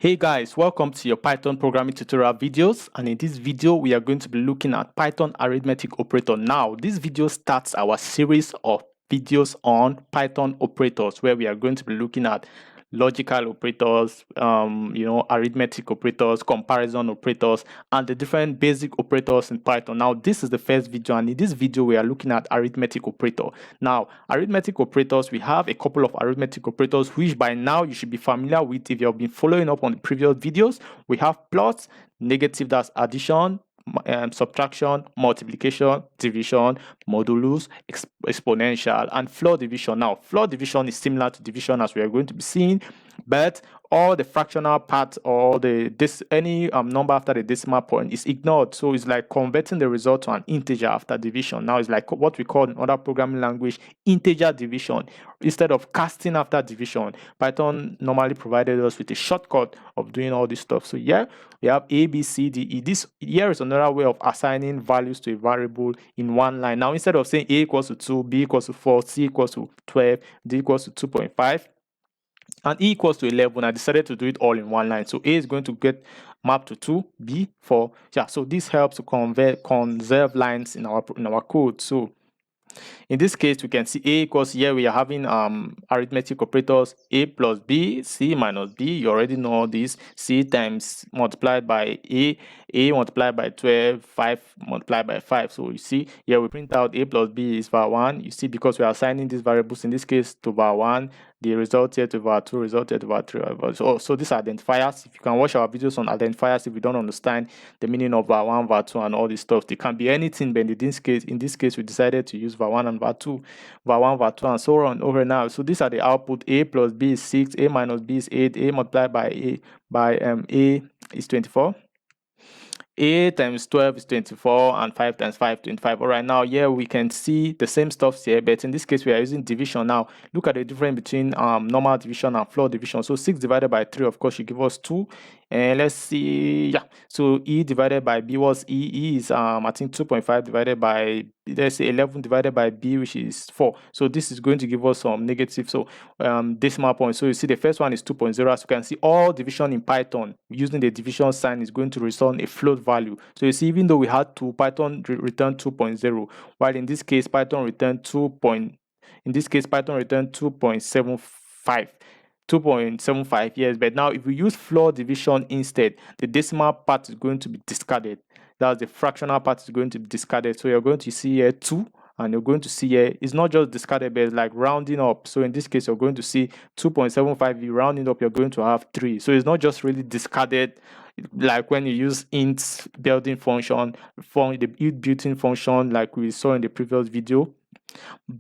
Hey guys, welcome to your Python programming tutorial videos, and in this video we are going to be looking at Python arithmetic operator. Now this video starts our series of videos on Python operators, where we are going to be looking at logical operators, arithmetic operators, comparison operators, and the different basic operators in Python. Now this is the first video, and in this video we are looking at arithmetic operator. Now arithmetic operators, we have a couple of arithmetic operators which by now you should be familiar with if you have been following up on the previous videos. We have plus, negative, that's addition, subtraction, multiplication, division, modulus, exponential, and floor division. Now floor division is similar to division, as we are going to be seeing, but all the fractional part or any number after the decimal point is ignored. So it's like converting the result to an integer after division. Now it's like what we call in other programming language integer division. Instead of casting after division, Python normally provided us with a shortcut of doing all this stuff. So yeah, we have A, B, C, D, E. This here is another way of assigning values to a variable in one line. Now instead of saying A equals to 2, B equals to 4, C equals to 12, D equals to 2.5, and E equals to 11, I decided to do it all in one line. So A is going to get mapped to 2, B 4. Yeah, so this helps to conserve lines in our code. So in this case, we can see A equals, here we are having arithmetic operators A plus B, C minus B. You already know this. C times multiplied by A multiplied by 12, 5 multiplied by 5. So you see here we print out A plus B is var1. You see, because we are assigning these variables in this case to var1, the result here to var2, result here to var3. So these are identifiers. If you can watch our videos on identifiers, if you don't understand the meaning of var1, var2, and all this stuff, they can be anything, but in this case, we decided to use var1 and var2, var1, var2, and so on over now. So these are the output. A plus B is 6, A minus B is 8, A multiplied by A is 24. A times 12 is 24, and 5 times 5 25. All right, now here we can see the same stuff here, but in this case we are using division. Now look at the difference between normal division and floor division. So 6 divided by 3, of course, should give us 2. And let's see, yeah, so E divided by B was E is I think 2.5 divided by, let's say, 11 divided by B, which is 4. So this is going to give us some negative, so decimal point. So you see the first one is 2.0. As you can see, all division in Python using the division sign is going to return a float value. So you see, even though we had 2, Python returned 2.0, while in this case Python returned 2.75. 2.75, yes, but now if we use floor division instead, the decimal part is going to be discarded. That's the fractional part is going to be discarded. So you're going to see here 2, and you're going to see here it's not just discarded, but it's like rounding up. So in this case, you're going to see 2.75. You rounding up, you're going to have 3. So it's not just really discarded like when you use int built-in function, the int built-in function like we saw in the previous video,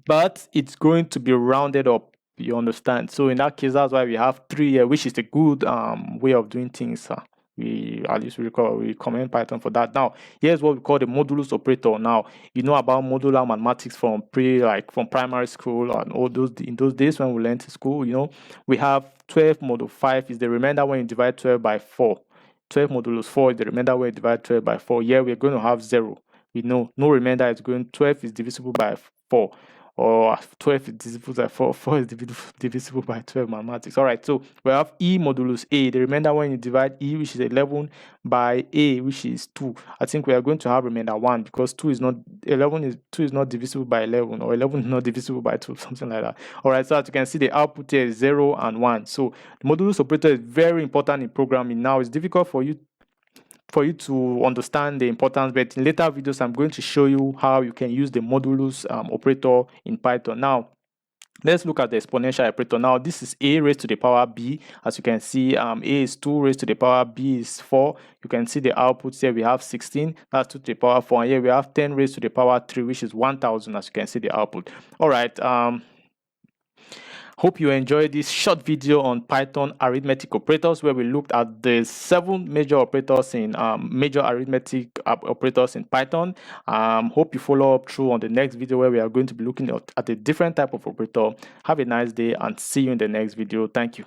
but it's going to be rounded up. You understand? So in that case, that's why we have 3 here, which is a good way of doing things. We commend Python for that. Now here's what we call the modulus operator. Now you know about modular mathematics from primary school and all those, in those days when we learned in school. You know, we have 12 module 5 is the remainder when you divide 12 by 4. 12 modulus 4 is the remainder when you divide 12 by 4. Here we're going to have 0. We know no remainder is going. 12 is divisible by 4, or 12 is divisible by 4. 4 is divisible by 12. Mathematics. All right, so we have E modulus A, the remainder when you divide E, which is 11, by A, which is 2. I think we are going to have remainder 1, because 2 is not divisible by 11, or 11 is not divisible by 2, something like that. All right, so as you can see, the output here is 0 and 1. So the modulus operator is very important in programming. Now it's difficult for you to understand the importance, but in later videos I'm going to show you how you can use the modulus operator in Python. Now let's look at the exponential operator. Now this is A raised to the power B. As you can see, A is 2 raised to the power B is 4. You can see the outputs here. We have 16, that's 2 to the power 4, and here we have 10 raised to the power 3, which is 1000. As you can see the output. All right, hope you enjoyed this short video on Python arithmetic operators, where we looked at the 7 major operators in major arithmetic operators in Python. Hope you follow up through on the next video, where we are going to be looking at a different type of operator. Have a nice day, and see you in the next video. Thank you.